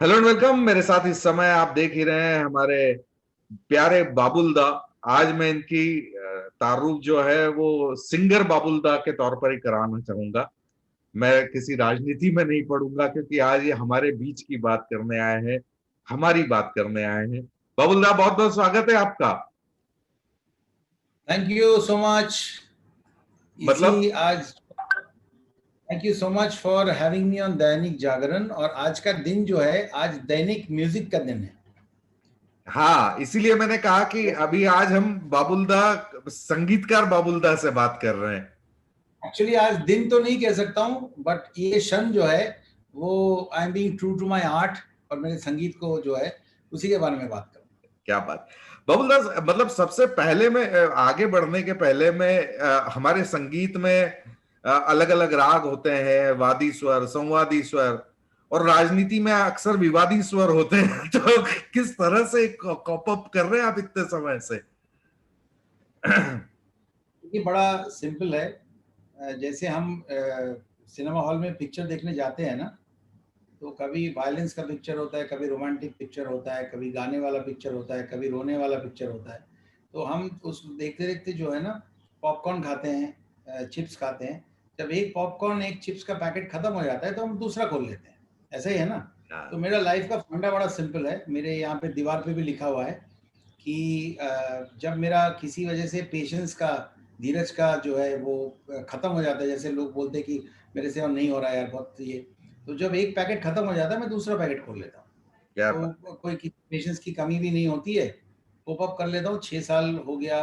Hello and welcome. मेरे साथ इस समय आप देख ही रहे हैं हमारे प्यारे बाबुलदा। आज मैं इनकी तारुफ जो है वो सिंगर बाबुलदा के तौर पर ही कराना चाहूंगा। मैं किसी राजनीति में नहीं पढ़ूंगा क्योंकि आज ये हमारे बीच की बात करने आए हैं, हमारी बात करने आए हैं। बाबुलदा, बहुत बहुत स्वागत है आपका। Thank you so much. इसी मतलब आज thank you so much for having me on Dainik Jagran. और आज का दिन जो है, आज दैनिक म्यूजिक का दिन है। हाँ, इसीलिए मैंने कहा कि अभी आज हम बाबुलदा, संगीतकार बाबुलदा से बात कर रहे हैं। एक्चुअली आज दिन तो नहीं कह सकता हूँ, बट ये क्षण जो है वो I am being true to my art और मेरे संगीत को जो है उसी के बारे में बात करूँ। क्या बात। बाबुलदास, मतलब सबसे पहले में आगे बढ़ने के पहले में हमारे संगीत में अलग अलग राग होते हैं, वादी स्वर, संवादी स्वर, और राजनीति में अक्सर विवादी स्वर होते हैं। तो किस तरह से कॉप अप कर रहे हैं आप इतने समय से? ये बड़ा सिंपल है। जैसे हम सिनेमा हॉल में पिक्चर देखने जाते हैं ना, तो कभी वायलेंस का पिक्चर होता है, कभी रोमांटिक पिक्चर होता है, कभी गाने वाला पिक्चर होता है, कभी रोने वाला पिक्चर होता है। तो हम उस देखते देखते जो है ना, पॉपकॉर्न खाते हैं, चिप्स खाते हैं। जब एक पॉपकॉर्न एक चिप्स का पैकेट खत्म हो जाता है तो हम दूसरा खोल लेते हैं। ऐसा ही है ना। तो हाँ, मेरा लाइफ का फंडा बड़ा सिंपल है। मेरे यहाँ पे दीवार पे भी लिखा हुआ है कि जब मेरा किसी वजह से पेशेंस का, धीरज का जो है वो ख़त्म हो जाता है, जैसे लोग बोलते हैं कि मेरे से अब नहीं हो रहा है यार बहुत ये, तो जब एक पैकेट ख़त्म हो जाता है मैं दूसरा पैकेट खोल लेता हूँ। क्या बात। तो कोई पेशेंस की कमी भी नहीं होती है। कोप अप कर लेता हूँ। 6 साल हो गया।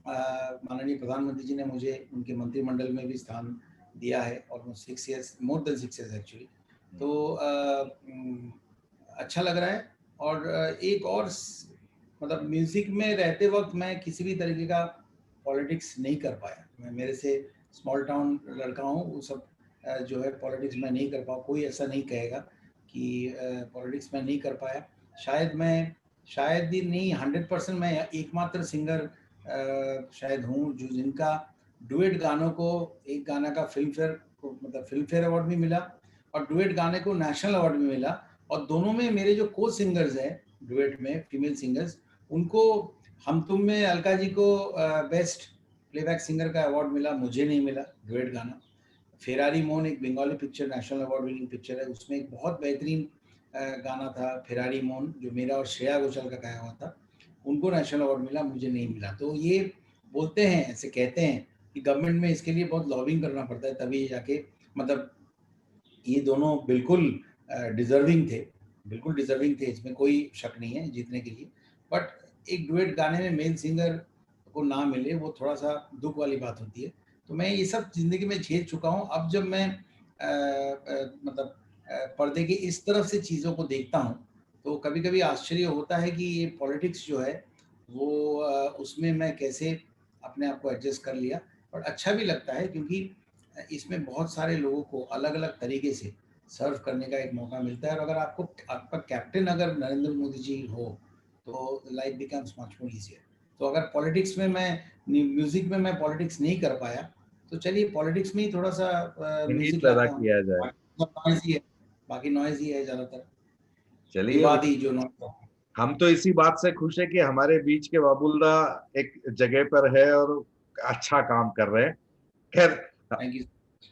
माननीय प्रधानमंत्री जी ने मुझे उनके मंत्रिमंडल में भी स्थान दिया है, almost 6 years, more than 6 years actually. तो अच्छा लग रहा है। और एक और मतलब म्यूज़िक में रहते वक्त मैं किसी भी तरीके का पॉलिटिक्स नहीं कर पाया। मैं, मेरे से स्मॉल टाउन लड़का हूँ, वो सब जो है पॉलिटिक्स में नहीं कर पाऊँ। कोई ऐसा नहीं कहेगा कि पॉलिटिक्स में नहीं कर पाया। शायद मैं, शायद ही नहीं, 100% मैं एकमात्र सिंगर शायद हूँ जो जिनका डुएट गानों को, एक गाना का फिल्म फेयर को मतलब फिल्म फेयर अवार्ड भी मिला और डुएट गाने को नेशनल अवार्ड भी मिला। और दोनों में मेरे जो को सिंगर्स हैं डुएट में, फीमेल सिंगर्स, उनको, हम तुम में अलका जी को बेस्ट प्लेबैक सिंगर का अवार्ड मिला, मुझे नहीं मिला डुएट गाना। फेरारी मोन एक Bengali picture, national award winning picture है, उसमें एक बहुत बेहतरीन गाना था फेरारी मोन, जो मेरा और श्रेया घोषाल का गाया हुआ था। उनको नेशनल अवार्ड मिला, मुझे नहीं मिला। तो ये बोलते हैं, ऐसे कहते हैं कि गवर्नमेंट में इसके लिए बहुत लॉबिंग करना पड़ता है तभी जाके, मतलब ये दोनों बिल्कुल डिजर्विंग थे, बिल्कुल डिजर्विंग थे, इसमें कोई शक नहीं है जीतने के लिए। बट एक डुएट गाने में मेल सिंगर को ना मिले, वो थोड़ा सा दुख वाली बात होती है। तो मैं ये सब ज़िंदगी में झेल चुका हूँ। अब जब मैं मतलब पर्दे की इस तरफ से चीज़ों को देखता हूँ, तो कभी-कभी आश्चर्य होता है कि ये पॉलिटिक्स जो है वो उसमें मैं कैसे अपने आप को एडजस्ट कर लिया। और अच्छा भी लगता है क्योंकि इसमें बहुत सारे लोगों को अलग-अलग तरीके से सर्व करने का एक मौका मिलता है। और अगर आपको, आपका कैप्टन अगर नरेंद्र मोदी जी हो, तो life becomes much more easier. तो अगर पॉलिटिक्स में मैं, म्यूज़िक में मैं पॉलिटिक्स नहीं कर पाया, तो चलिए पॉलिटिक्स में ही थोड़ा-सा संगीत म्यूज़िक पैदा लाता हूँ। किया जाए। बाकी सब नॉइज़ ही है, बाकी नॉइज़ ही है ज़्यादातर, चलिए, विवादी जो नॉइज़ है। हम तो इसी बात से खुश है कि हमारे बीच के बाबुलदा एक जगह पर है और अच्छा काम कर रहे हैं। खैर, थैंक यू।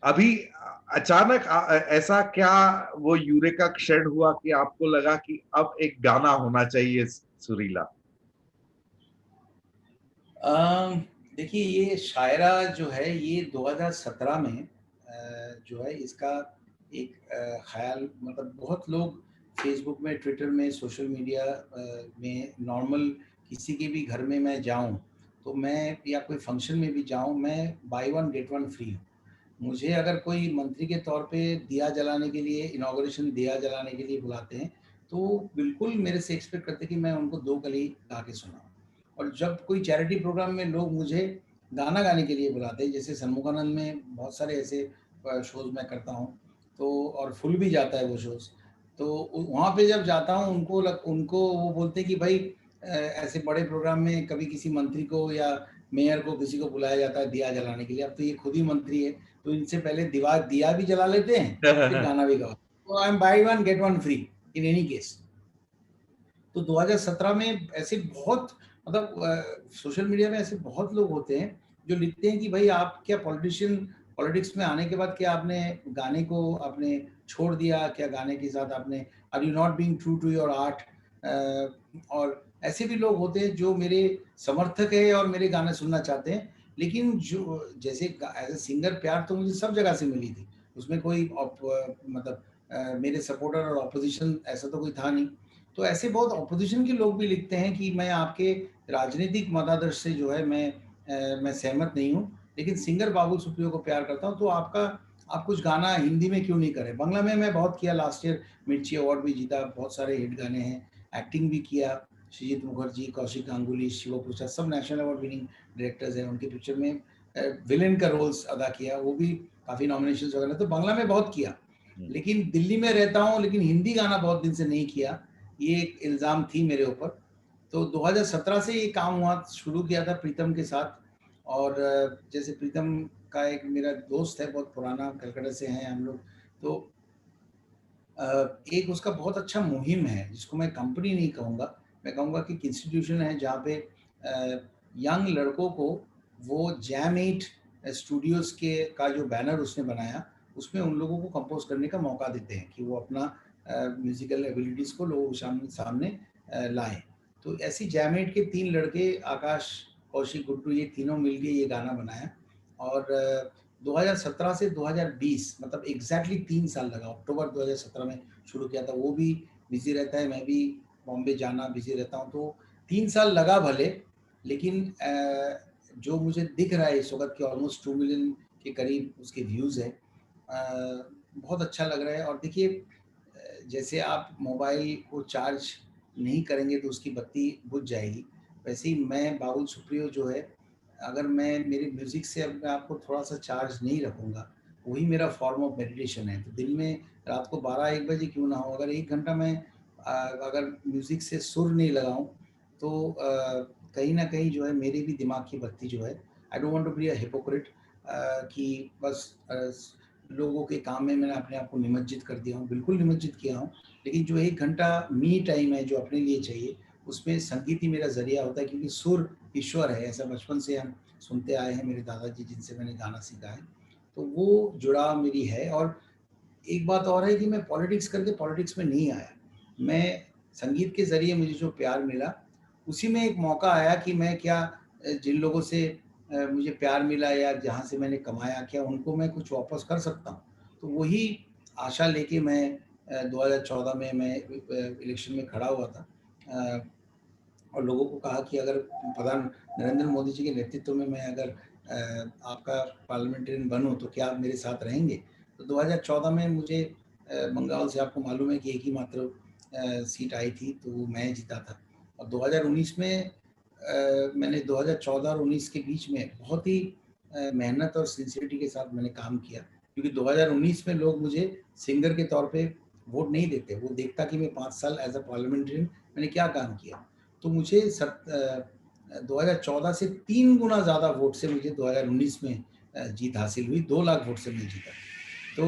अभी अचानक ऐसा क्या वो यूरेका क्षण हुआ कि आपको लगा कि अब एक गाना होना चाहिए सुरीला? देखिए, ये शायरा जो है ये 2017 में जो है इसका एक ख़्याल, मतलब बहुत लोग फ़ेसबुक में, ट्विटर में, सोशल मीडिया में नॉर्मल किसी के भी घर में मैं जाऊँ, तो मैं या कोई फ़ंक्शन में भी जाऊँ, मैं by one get one free हूँ। मुझे अगर कोई मंत्री के तौर पे दिया जलाने के लिए, इनॉग्रेशन दिया जलाने के लिए बुलाते हैं, तो बिल्कुल मेरे से एक्सपेक्ट करते हैं कि मैं उनको 2 कली गा के सुनाऊँ। और जब कोई चैरिटी प्रोग्राम में लोग मुझे गाना गाने के लिए बुलाते हैं, जैसे सन्मुखानंद में बहुत सारे ऐसे शोज़ मैं करता हूँ, तो और फुल भी जाता है वो शोज़। तो वहाँ पे जब जाता हूँ, उनको वो बोलते हैं कि भाई ऐसे बड़े प्रोग्राम में कभी किसी मंत्री को या मेयर को, किसी को बुलाया जाता है दिया जलाने के लिए, अब तो ये खुद ही मंत्री है, तो इनसे पहले दिया भी जला लेते हैं, फिर गाना भी गाओ। तो I am by one get one free. In any case. तो 2017 में ऐसे बहुत, मतलब सोशल मीडिया में ऐसे बहुत लोग होते हैं जो लिखते हैं कि भाई आप क्या पॉलिटिक्स में आने के बाद क्या आपने गाने को आपने छोड़ दिया, क्या गाने के साथ आपने, are you not being true to your art. और ऐसे भी लोग होते हैं जो मेरे समर्थक है और मेरे गाने सुनना चाहते हैं, लेकिन जो जैसे एज ए सिंगर प्यार तो मुझे सब जगह से मिली थी, उसमें कोई मतलब मेरे सपोर्टर और ऑपोजिशन ऐसा तो कोई था नहीं। तो ऐसे बहुत ऑपोजिशन के लोग भी लिखते हैं कि मैं आपके राजनीतिक मतादर्श से जो है मैं सहमत नहीं हूँ, लेकिन सिंगर बाबुल सुप्रियो को प्यार करता हूँ, तो आप कुछ गाना हिंदी में क्यों नहीं करें। बांग्ला में मैं बहुत किया, लास्ट ईयर मिर्ची अवार्ड भी जीता, बहुत सारे हिट गाने हैं, एक्टिंग भी किया। श्रीजीत मुखर्जी, कौशिक गांगुली, शिव प्रसाद सब नेशनल अवार्ड विनिंग डायरेक्टर्स हैं, उनके पिक्चर में विलेन का रोल्स अदा किया, वो भी काफ़ी नॉमिनेशन वगैरह, तो बांग्ला में बहुत किया। लेकिन दिल्ली में रहता हूँ, लेकिन हिंदी गाना बहुत दिन से नहीं किया, ये एक इल्ज़ाम थी मेरे ऊपर। तो 2017 से ये काम हुआ, शुरू किया था प्रीतम के साथ। और जैसे प्रीतम का एक मेरा दोस्त है बहुत पुराना, कलकत्ता से हैं हम लोग, तो एक उसका बहुत अच्छा मुहिम है, जिसको मैं कंपनी नहीं कहूँगा, मैं कहूँगा कि एक इंस्टीट्यूशन है जहाँ पे यंग लड़कों को वो जैम 8 स्टूडियोज़ के का जो बैनर उसने बनाया, उसमें उन लोगों को कंपोज करने का मौका देते हैं कि वो अपना म्यूज़िकल एबिलिटीज़ को लोगों के सामने लाएँ। तो ऐसी जैम 8 के 3 लड़के, आकाश, कौशिक, गुड्डू, ये तीनों मिलके ये गाना बनाया। और 2017 से 2020 मतलब एग्जैक्टली 3 साल लगा, अक्टूबर 2017 में शुरू किया था, वो भी बिजी रहता है, मैं भी बॉम्बे जाना बिजी रहता हूँ, तो 3 साल लगा भले, लेकिन जो मुझे दिख रहा है इस वक्त कि ऑलमोस्ट 2 मिलियन के करीब उसके व्यूज़ है, बहुत अच्छा लग रहा है। और देखिए जैसे आप मोबाइल को चार्ज नहीं करेंगे तो उसकी बत्ती बुझ जाएगी, वैसे ही मैं बाबुल सुप्रियो जो है, अगर मैं मेरे म्यूज़िक से अपने आप को थोड़ा-सा चार्ज नहीं रखूँगा, वही मेरा फॉर्म ऑफ मेडिटेशन है। तो दिन में रात को 12-1 बजे क्यों ना हो, अगर 1 घंटा मैं अगर म्यूज़िक से सुर नहीं लगाऊँ, तो कहीं न कहीं जो है मेरे भी दिमाग की बत्ती जो है, I don't want to be a hypocrite, कि बस लोगों के काम में मैंने अपने आप को निमज्जित कर दिया हूँ, बिल्कुल निमज्जित किया हूँ। लेकिन जो 1 घंटा मी टाइम है जो अपने लिए चाहिए, उसमें संगीत ही मेरा ज़रिया होता है, क्योंकि सुर ईश्वर है, ऐसा बचपन से हम सुनते आए हैं, मेरे दादाजी जिनसे मैंने गाना सीखा है, तो वो जुड़ाव मेरी है। और एक बात और है कि मैं पॉलिटिक्स करके पॉलिटिक्स में नहीं आया, मैं संगीत के ज़रिए मुझे जो प्यार मिला, उसी में एक मौका आया कि मैं क्या जिन लोगों से मुझे प्यार मिला या जहाँ से मैंने कमाया, क्या उनको मैं कुछ वापस कर सकता हूँ। तो वही आशा लेके मैं 2014 में मैं इलेक्शन में खड़ा हुआ था, और लोगों को कहा कि अगर प्रधान नरेंद्र मोदी जी के नेतृत्व में मैं अगर आपका पार्लियामेंटेरियन बनूं तो क्या आप मेरे साथ रहेंगे। तो 2014 में मुझे बंगाल से, आपको मालूम है कि एक ही मात्र सीट आई थी, तो वो मैं जीता था। और 2019 में मैंने 2014 और 19 के बीच में बहुत ही मेहनत और सिंसियरिटी के साथ मैंने काम किया, क्योंकि 2019 में लोग मुझे सिंगर के तौर पे वोट नहीं देते, वो देखता कि मैं 5 साल एज अ पार्लियामेंटेरियन मैंने क्या काम किया। तो मुझे 2014 से 3 गुना ज़्यादा वोट से मुझे 2019 में जीत हासिल हुई, 2 लाख वोट से मैं जीता। तो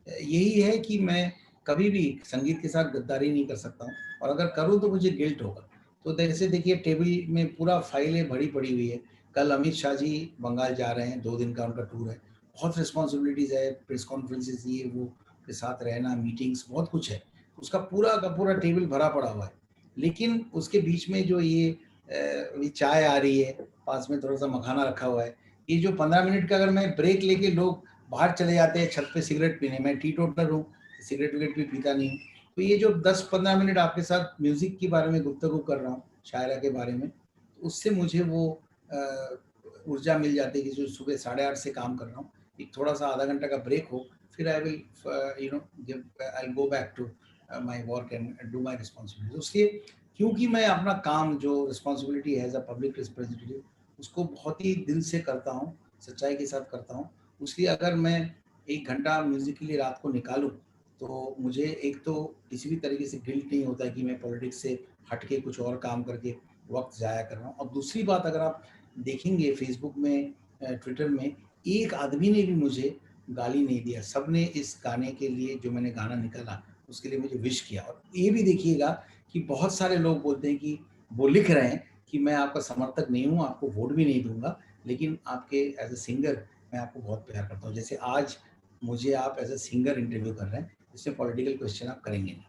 यही है कि मैं कभी भी संगीत के साथ गद्दारी नहीं कर सकता हूँ, और अगर करूँ तो मुझे गिल्ट होगा। तो जैसे देखिए टेबल में पूरा फाइलें भरी पड़ी हुई है, कल अमित शाह जी बंगाल जा रहे हैं, 2 दिन का उनका टूर है, बहुत रिस्पॉन्सिबिलिटीज़ है, प्रेस कॉन्फ्रेंसेस ये वो के साथ रहना, मीटिंग्स, बहुत कुछ है, उसका पूरा का पूरा टेबल भरा पड़ा हुआ है। लेकिन उसके बीच में जो ये चाय आ रही है, पास में थोड़ा सा मखाना रखा हुआ है, ये जो 15 मिनट का अगर मैं ब्रेक लेके लोग बाहर चले जाते हैं छत पे सिगरेट पीने, मैं टी टोटलर हूँ, सिगरेट विगरेट भी पीता नहीं हूँ, तो ये जो 10-15 मिनट आपके साथ म्यूजिक के बारे में गुफ्तगू कर रहा हूँ, शायरा के बारे में, उससे मुझे वो ऊर्जा मिल जाती है कि जो सुबह 8:30 से काम कर रहा हूँ, एक थोड़ा सा आधा घंटा का ब्रेक हो, फिर I will give I go back to my work and do my responsibility. उसके क्योंकि मैं अपना काम जो रिस्पॉन्सिबिलिटी है एज अ पब्लिक रिप्रेजेंटेटिव, उसको बहुत ही दिल से करता हूँ, सच्चाई के साथ करता हूँ। उसलिए अगर मैं 1 घंटा म्यूज़िक के लिए रात को निकालूँ, तो मुझे एक तो किसी भी तरीके से गिल्ट नहीं होता है कि मैं पॉलिटिक्स से हट के कुछ और काम करके वक़्त ज़ाया कर रहा हूँ। और दूसरी बात, अगर आप देखेंगे फ़ेसबुक में, ट्विटर में, एक आदमी ने भी मुझे गाली नहीं दिया। सबने इस गाने के लिए जो मैंने गाना निकाला, उसके लिए मुझे विश किया। और ये भी देखिएगा कि बहुत सारे लोग बोलते हैं कि वो लिख रहे हैं कि मैं आपका समर्थक नहीं हूँ, आपको वोट भी नहीं दूँगा, लेकिन आपके एज़ अ सिंगर मैं आपको बहुत प्यार करता हूँ। जैसे आज मुझे आप एज़ अ सिंगर इंटरव्यू कर रहे हैं, इसमें पॉलिटिकल क्वेश्चन आप करेंगे नहीं।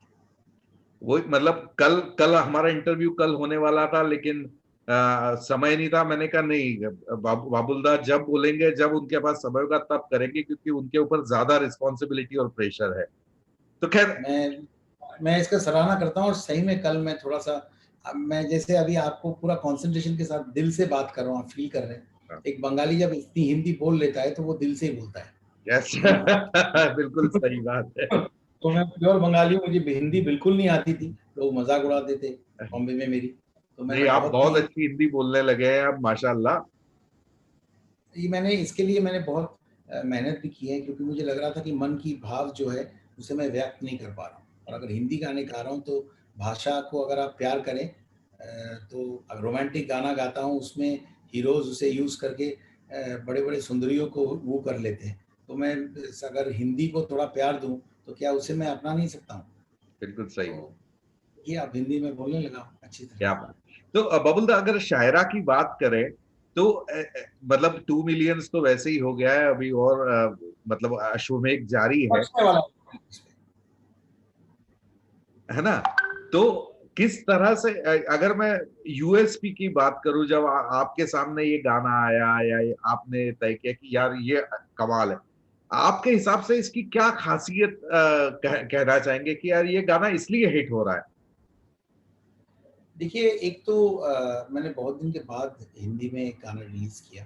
वही मतलब कल कल हमारा इंटरव्यू कल होने वाला था, लेकिन समय नहीं था। मैंने कहा नहीं, बाबुलदा जब बोलेंगे, जब उनके पास समय होगा तब करेंगे, क्योंकि उनके ऊपर ज्यादा रिस्पॉन्सिबिलिटी और प्रेशर है। तो खैर, मैं इसका सराहना करता हूँ और सही में कल मैं थोड़ा-सा मैं जैसे अभी आपको पूरा कंसंट्रेशन के साथ दिल से बात कर रहा हूँ, आप फ़ील कर रहे हैं। एक बंगाली जब इतनी हिंदी बोल लेता है, तो वो दिल से ही बोलता है। यस बिल्कुल सही बात है। तो मैं प्योर बंगाली हूँ, मुझे हिंदी बिल्कुल नहीं आती थी। लोग मज़ाक उड़ाते थे बॉम्बे में मेरी। तो नहीं, मैंने आप बहुत बहुत ही अच्छी हिंदी बोलने लगे हैं अब, माशाल्लाह। ये मैंने इसके लिए मैंने बहुत मेहनत भी की है, क्योंकि मुझे लग रहा था कि मन की भाव जो है उसे मैं व्यक्त नहीं कर पा रहा हूँ। और अगर हिंदी गाने गा रहा हूँ तो भाषा को अगर आप प्यार करें, तो रोमांटिक गाना गाता हूँ उसमें हीरोज़ उसे यूज़ करके बड़े-बड़े सुंदरियों को वो कर लेते हैं। तो मैं अगर हिंदी को थोड़ा प्यार दूँ तो क्या उसे मैं अपना नहीं सकता हूँ? बिल्कुल सही। तो ये अब हिंदी में बोलने लगा हूँ अच्छी तरह। क्या बात। तो बबुल दा, अगर शायरा की बात करें तो मतलब 2 मिलियंस तो वैसे ही हो गया है अभी, और मतलब अश्वमेध जारी पहुँचने वाला हूँ इस पे। है ना? तो किस तरह से अगर मैं यूएसपी की बात करूं, जब आपके सामने ये गाना आया या आपने तय किया कि यार ये कमाल है, आपके हिसाब से इसकी क्या खासियत कहना चाहेंगे कि यार ये गाना इसलिए हिट हो रहा है? देखिए, एक तो मैंने बहुत दिन के बाद हिंदी में एक गाना रिलीज़ किया,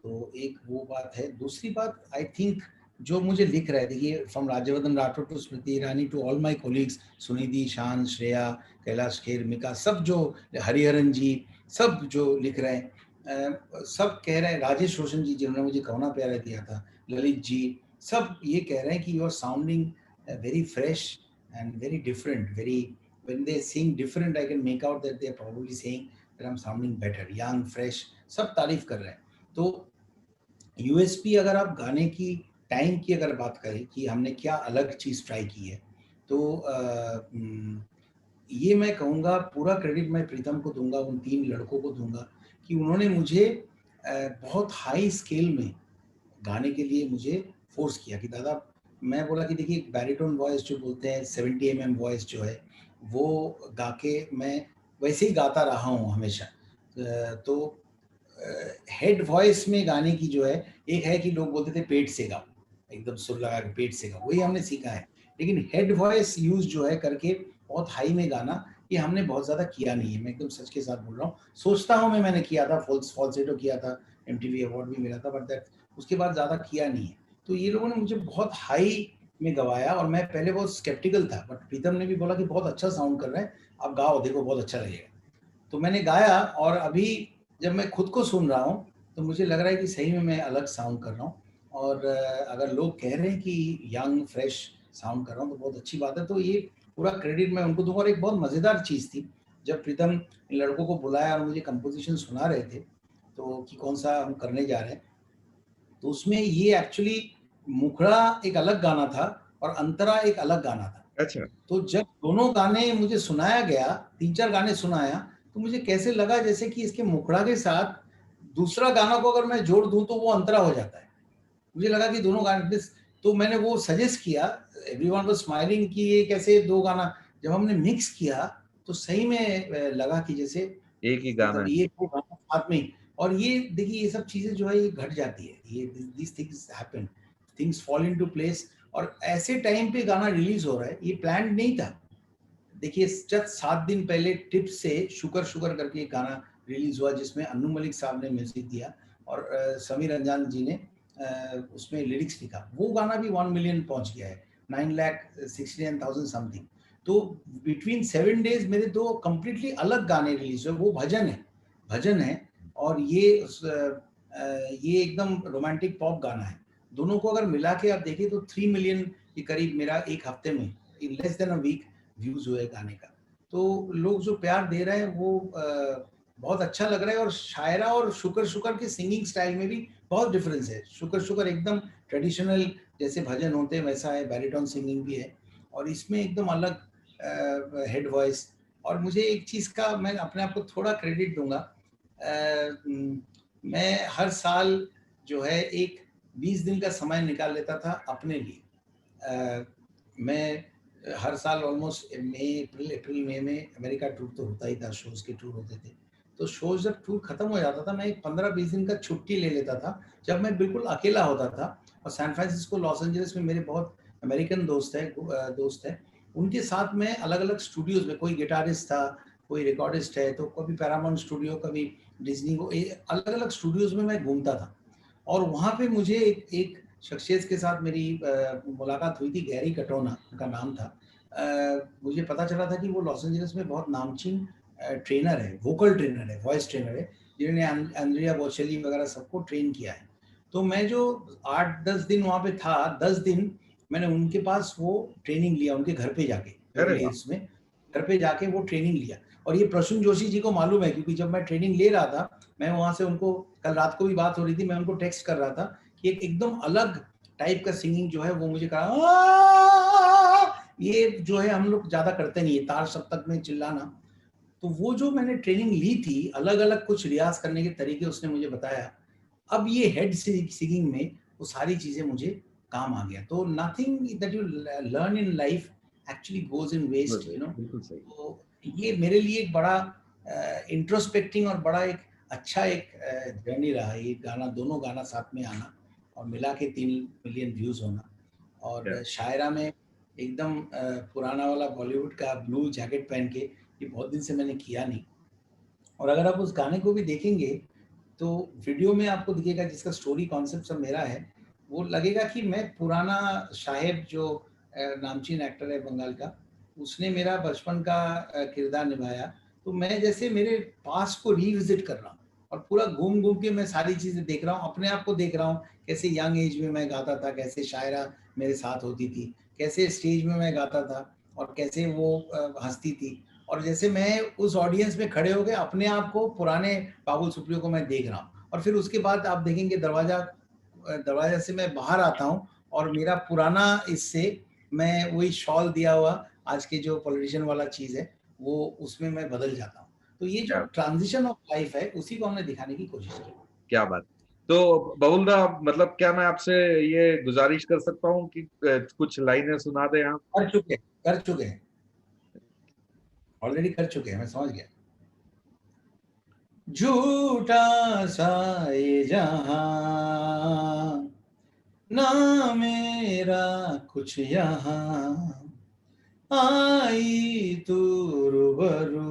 तो एक वो बात है। दूसरी बात आई थिंक जो मुझे लिख रहा है, देखिए from Rajyavardhan Rathore to Smriti Irani to all my colleagues, Sunidhi, Shaan, Shreya, Kailash Kher, Mika, सब जो हरिहरन जी, सब जो लिख रहे हैं, सब कह रहे हैं, राजेश रोशन जी जिन्होंने मुझे कौना प्यारा दिया था, ललित जी, सब ये कह रहे हैं कि you are sounding very fresh and very different, very when they sing different, I can make out that they are probably saying that I'm sounding better, young, fresh, सब तारीफ कर रहे हैं। तो यूएसपी अगर आप गाने की टाइम की अगर बात करें कि हमने क्या अलग चीज़ ट्राई की है, तो ये मैं कहूँगा पूरा क्रेडिट मैं प्रीतम को दूँगा, उन 3 लड़कों को दूँगा कि उन्होंने मुझे बहुत हाई स्केल में गाने के लिए मुझे फ़ोर्स किया कि दादा, मैं बोला कि देखिए बैरिटोन वॉइस जो बोलते हैं 70 एमएम वॉइस जो है, वो गा के मैं वैसे ही गाता रहा हूँ हमेशा। तो हेड वॉइस में गाने की जो है, एक है कि लोग बोलते थे पेट से गाओ, एकदम सुर लगा के पेट से गाओ, वही हमने सीखा है। लेकिन हेड वॉइस यूज़ जो है करके बहुत हाई में गाना, ये हमने बहुत ज़्यादा किया नहीं है, मैं एकदम सच के साथ बोल रहा हूँ। सोचता हूँ मैंने किया था, फ़ॉल्सेटो किया था, एमटीवी अवार्ड भी मिला था, बट दैट उसके बाद ज़्यादा किया नहीं है। तो ये लोगों ने मुझे बहुत हाई में गवाया और मैं पहले बहुत स्केप्टिकल था, बट प्रीतम ने भी बोला कि बहुत अच्छा साउंड कर रहा है, आप गाओ, देखो बहुत अच्छा लगेगा। तो मैंने गाया और अभी जब मैं खुद को सुन रहा हूँ, तो मुझे लग रहा है कि सही में मैं अलग साउंड कर रहा हूँ। और अगर लोग कह रहे हैं कि यंग, फ्रेश साउंड कर रहा हूँ, तो बहुत अच्छी बात है। तो ये पूरा क्रेडिट मैं उनको दूँगा। और एक बहुत मज़ेदार चीज़ थी, जब प्रीतम इन लड़कों को बुलाया और मुझे कंपोज़िशन सुना रहे थे, तो कि कौन-सा हम करने जा रहे हैं, तो उसमें ये एक्चुअली मुखड़ा एक अलग गाना था और अंतरा एक अलग गाना था। अच्छा। तो जब दोनों गाने मुझे सुनाया गया, 3-4 गाने सुनाया, तो मुझे कैसे लगा जैसे कि इसके मुखड़ा के साथ दूसरा गाना को अगर मैं जोड़ दूँ तो वो अंतरा हो जाता है। मुझे लगा कि दोनों गाने दिस, तो मैंने वो सजेस्ट किया, एवरीवन वाज़ स्माइलिंग कि ये कैसे 2 गाना, जब हमने मिक्स किया तो सही में लगा कि जैसे एक ही गाना मतलब है। ये 2 गाना साथ में ही। और ये देखिए ये सब चीज़ें जो है ये घट जाती है। ये these things happen, things fall into place. और ऐसे टाइम पे गाना रिलीज़ हो रहा है, ये प्लान्ड नहीं था। देखिए जस्ट 7 दिन पहले टिप्स से शुकर शुकर करके एक गाना रिलीज हुआ, जिसमें अन्नू मलिक साहब ने म्यूजिक दिया और समीर रंजान जी ने उसमें लिरिक्स लिखा। वो गाना भी 1 मिलियन पहुंच गया है, 9,69,000 समथिंग। तो बिटवीन 7 डेज मेरे 2 कंप्लीटली अलग गाने रिलीज हुए। वो भजन है और ये एकदम रोमांटिक पॉप गाना है। दोनों को अगर मिला के आप देखिए तो 3 मिलियन के करीब मेरा एक हफ्ते में, in less than a week, views हुए गाने का। तो लोग जो प्यार दे रहे हैं वो बहुत अच्छा लग रहा है। और शायरा और शुकर शुकर के सिंगिंग स्टाइल में भी बहुत डिफरेंस है। शुकर शुकर एकदम ट्रेडिशनल जैसे भजन होते हैं वैसा है, बैरिटोन सिंगिंग भी है। और इसमें एकदम अलग हेड वॉइस। और मुझे एक चीज़ का मैं अपने आप को थोड़ा क्रेडिट दूंगा, मैं हर साल जो है एक 20 दिन का समय निकाल लेता था अपने लिए। मैं हर साल ऑलमोस्ट अप्रैल मई में अमेरिका टूर तो होता ही था, शोज़ के टूर होते थे। तो शोज़ जब टूर खत्म हो जाता था, मैं एक 15-20 दिन का छुट्टी ले लेता था, जब मैं बिल्कुल अकेला होता था। और सैन फ्रांसिस्को, लॉस एंजलिस में मेरे बहुत अमेरिकन दोस्त हैं। उनके साथ मैं अलग-अलग स्टूडियोज़ में, कोई गिटारिस्ट था, कोई रिकॉर्डिस्ट है, तो कभी पैरामाउंट स्टूडियो, कभी डिज्नी, को अलग-अलग स्टूडियोज़ में मैं घूमता था। और वहाँ पे मुझे एक शख्सियत के साथ मेरी मुलाकात हुई थी, गैरी कटोना उनका नाम था। मुझे पता चला था कि वो लॉस एंजलिस में बहुत नामचीन ट्रेनर है, वोकल ट्रेनर है, वॉइस ट्रेनर है, जिन्होंने एंड्रिया बोचेली वगैरह सबको ट्रेन किया है। तो मैं जो 8-10 दिन वहाँ पे था, 10 दिन मैंने उनके पास वो ट्रेनिंग लिया, उनके घर पे जाके, अरे बेवरली वाह। हिल्स में घर पे जाके वो ट्रेनिंग लिया। और ये प्रसून जोशी जी को मालूम है, क्योंकि जब मैं ट्रेनिंग ले रहा था, मैं वहाँ से उनको, कल रात को भी बात हो रही थी, मैं उनको टेक्स्ट कर रहा था कि एक एकदम अलग टाइप का सिंगिंग जो है वो मुझे कहा, ये जो है हम लोग ज्यादा करते नहीं है, तार सप्तक में चिल्लाना। तो वो जो मैंने ट्रेनिंग ली थी, अलग अलग कुछ रियाज करने के तरीके उसने मुझे बताया। अब ये हेड सिंगिंग में वो सारी चीजें मुझे काम आ गया। तो nothing that you learn in life actually goes in waste, you know. बिल्कुल सही। तो ये मेरे लिए एक बड़ा इंट्रोस्पेक्टिंग और बड़ा एक अच्छा एक जर्नी रहा, ये गाना, दोनों गाना साथ में आना और मिला के 3 मिलियन व्यूज होना। क्या और शायरा में एकदम पुराना वाला बॉलीवुड का ब्लू जैकेट पहन के, ये बहुत दिन से मैंने किया नहीं। और अगर आप उस गाने को भी देखेंगे तो वीडियो में आपको दिखेगा, जिसका स्टोरी कॉन्सेप्ट सब मेरा है, वो लगेगा कि मैं पुराना शाहिब जो नामचीन एक्टर है बंगाल का, उसने मेरा बचपन का किरदार निभाया। तो मैं जैसे मेरे पास को रिविजिट कर रहा हूँ और पूरा घूम घूम के मैं सारी चीज़ें देख रहा हूँ, अपने आप को देख रहा हूँ, कैसे यंग एज में मैं गाता था, कैसे शायरा मेरे साथ होती थी, कैसे स्टेज में मैं गाता था और कैसे वो हंसती थी। और जैसे मैं उस ऑडियंस में खड़े हो गए, अपने आप को, पुराने बाबुल सुप्रियो को मैं देख रहा हूँ। और फिर उसके बाद आप देखेंगे दरवाजा से मैं बाहर आता हूँ और मेरा पुराना, इससे मैं वही शॉल दिया हुआ, आज के जो पॉलिटिशियन वाला चीज है, वो उसमें मैं बदल जाता हूँ। तो ये जो क्या ट्रांजिशन ऑफ लाइफ है, उसी को हमने दिखाने की कोशिश की। क्या बात। तो बबुल दा, मतलब क्या मैं आपसे ये गुजारिश कर सकता हूँ कि कुछ लाइनें सुना दें आप? कर चुके हैं, ऑलरेडी कर चुके हैं, मैं समझ गया। झूठा सा ये जहां, ना मेरा कुछ यहाँ, आई तू रूबरू,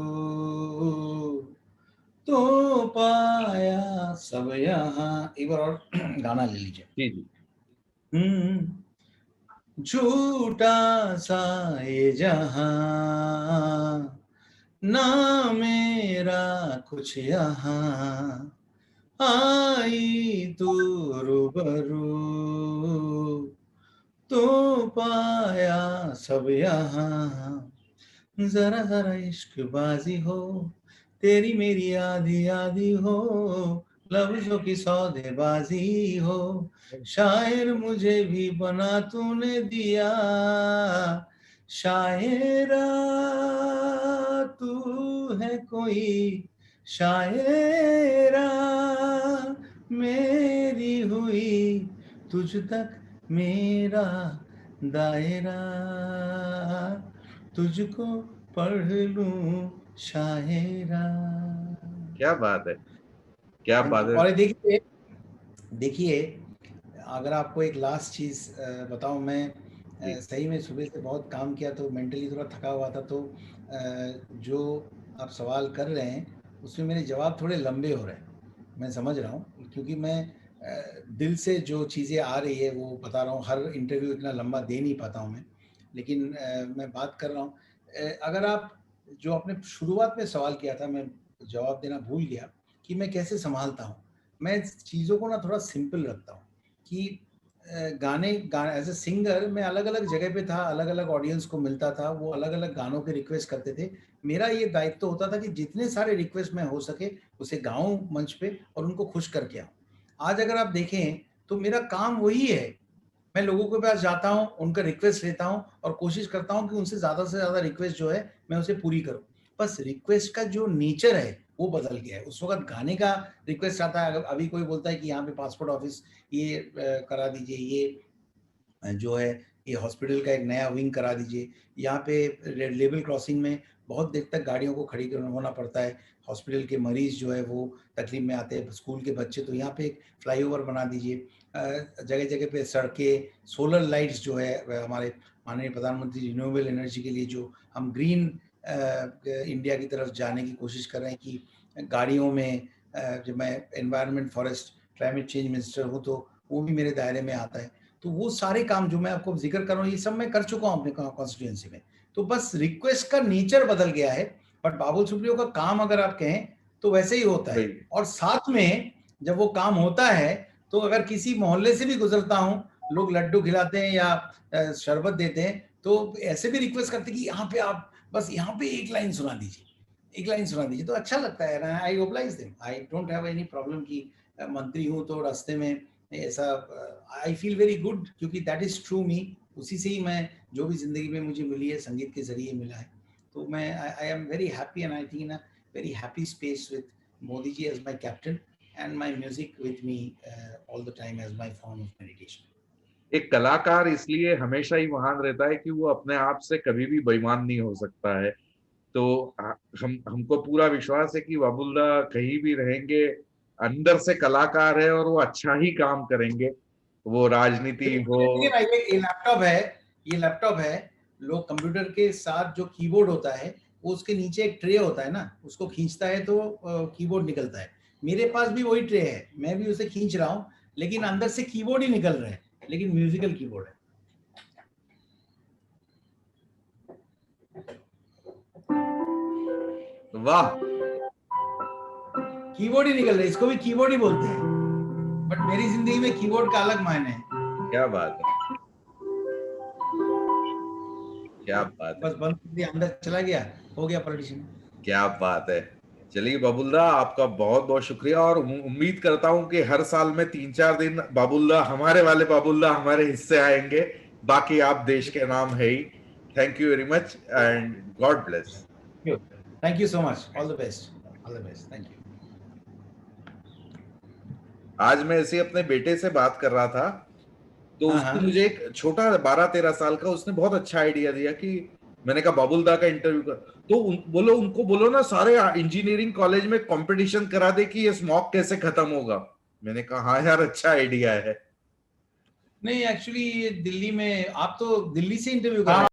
तो पाया सब यहाँ। एक बार और गाना ले लीजिए। जी जी। झूठा सा ये जहां, ना मेरा कुछ यहाँ, आई तू रूबरू, तो पाया सब यहाँ। जरा जरा इश्क बाजी हो, तेरी मेरी आधी आधी हो, लफ्जों की सौदेबाजी हो, शायर मुझे भी बना तूने दिया, शायरा तू है कोई, शायरा मेरी हुई, तुझ तक मेरा दायरा, तुझको पढ़ लूं शायरा। क्या बात है। क्या थैंक बात यू। है। और देखिए, देखिए, अगर आपको एक लास्ट चीज़ बताऊं, मैं जी सही में सुबह से बहुत काम किया, तो मेंटली थोड़ा थका हुआ था। तो जो आप सवाल कर रहे हैं उसमें मेरे जवाब थोड़े लंबे हो रहे हैं, मैं समझ रहा हूँ, क्योंकि मैं दिल से जो चीज़ें आ रही है वो बता रहा हूँ। हर इंटरव्यू इतना लंबा दे नहीं पाता हूँ मैं, लेकिन मैं बात कर रहा हूँ। अगर आप, जो आपने शुरुआत में सवाल किया था, मैं जवाब देना भूल गया कि मैं कैसे संभालता हूँ। मैं चीज़ों को ना थोड़ा सिंपल रखता हूँ कि गाने एज ए सिंगर मैं अलग अलग जगह पे था, अलग अलग ऑडियंस को मिलता था, वो अलग अलग गानों के रिक्वेस्ट करते थे। मेरा ये दायित्व तो होता था कि जितने सारे रिक्वेस्ट मैं हो सके उसे गाऊं मंच पे और उनको खुश करके आऊं। आज अगर आप देखें तो मेरा काम वही है, मैं लोगों के पास जाता हूँ, उनका रिक्वेस्ट लेता हूँ और कोशिश करता हूँ कि उनसे ज़्यादा से ज़्यादा रिक्वेस्ट जो है मैं उसे पूरी करूँ। बस रिक्वेस्ट का जो नेचर है वो बदल गया है। उस वक़्त गाने का रिक्वेस्ट आता है, अभी कोई बोलता है कि यहाँ पे पासपोर्ट ऑफिस ये करा दीजिए, ये जो है ये हॉस्पिटल का एक नया विंग करा दीजिए, यहाँ पे लेवल क्रॉसिंग में बहुत देर तक गाड़ियों को खड़ी होना पड़ता है, हॉस्पिटल के मरीज जो है वो तकलीफ में आते हैं, स्कूल के बच्चे, तो यहाँ पे एक फ्लाईओवर बना दीजिए। जगह जगह पे सड़कें, सोलर लाइट्स जो है हमारे माननीय प्रधानमंत्री रिन्यूएबल एनर्जी के लिए जो हम ग्रीन इंडिया की तरफ जाने की कोशिश कर रहे हैं कि गाड़ियों में जब मैं environment forest climate change minister हूँ तो वो भी मेरे दायरे में आता है। तो वो सारे काम जो मैं आपको जिक्र कर रहा हूँ ये सब मैं कर चुका हूँ अपने कॉन्स्टिट्यूएंसी में। तो बस रिक्वेस्ट का नेचर बदल गया है, बट बाबुल सुप्रियो का काम अगर आप कहें तो वैसे ही होता है। और साथ में जब वो काम होता है तो अगर किसी मोहल्ले से भी गुजरता हूँ, लोग लड्डू खिलाते हैं या शरबत देते हैं तो ऐसे भी रिक्वेस्ट करते हैं कि यहाँ पे आप बस यहाँ पे एक लाइन सुना दीजिए, एक लाइन सुना दीजिए, तो अच्छा लगता है। I oblige them, I don't have any problem कि मंत्री हूँ तो रास्ते में ऐसा, आई फील वेरी गुड क्योंकि दैट इज ट्रू मी। उसी से ही मैं जो भी जिंदगी में मुझे मिली है संगीत के जरिए मिला है। तो मैं I am very happy and I think in a very happy space with Modi ji as my captain and my music with me all the time as my form of meditation. एक कलाकार इसलिए हमेशा ही महान रहता है कि वो अपने आप से कभी भी बेईमान नहीं हो सकता है। तो हमको पूरा विश्वास है कि बाबुल्दा कहीं भी रहेंगे, अंदर से कलाकार है और वो अच्छा ही काम करेंगे, वो राजनीति हो। ये लैपटॉप है, ये लैपटॉप है, लोग कंप्यूटर के साथ जो कीबोर्ड होता है वो उसके नीचे एक ट्रे होता है ना, उसको खींचता है तो कीबोर्ड निकलता है। मेरे पास भी वही ट्रे है, मैं भी उसे खींच रहा हूँ, लेकिन अंदर से कीबोर्ड ही निकल रहे हैं, लेकिन म्यूजिकल कीबोर्ड है। वाह, कीबोर्ड ही निकल रहे हैं, इसको भी कीबोर्ड ही बोलते हैं, बट मेरी जिंदगी में कीबोर्ड का अलग मायने है। क्या बात है, क्या बात है, बस बंद कर दिया, अंदर चला गया, हो गया पॉलिटिशियन। क्या बात है। चलिए बाबुल्दा, आपका बहुत बहुत शुक्रिया और उम्मीद करता हूं कि हर साल में 3-4 दिन बाबुल्दा, हमारे वाले बाबुल्दा हमारे हिस्से आएंगे। बाकी आप देश के नाम है ही। Thank you very much and God bless. Thank you so much, all the best, all the best, thank you. आज मैं ऐसे अपने बेटे से बात कर रहा था तो उसने मुझे एक छोटा 12-13 साल का, उसने बहुत अच्छा आइडिया दिया कि मैंने कहा बाबुल्दा का इंटरव्यू कर, तो उनको बोलो ना सारे इंजीनियरिंग कॉलेज में कंपटीशन करा दे कि ये स्मॉग कैसे खत्म होगा। मैंने कहा हाँ यार, अच्छा आइडिया है। नहीं, एक्चुअली दिल्ली में, आप तो दिल्ली से इंटरव्यू कर रहे हैं।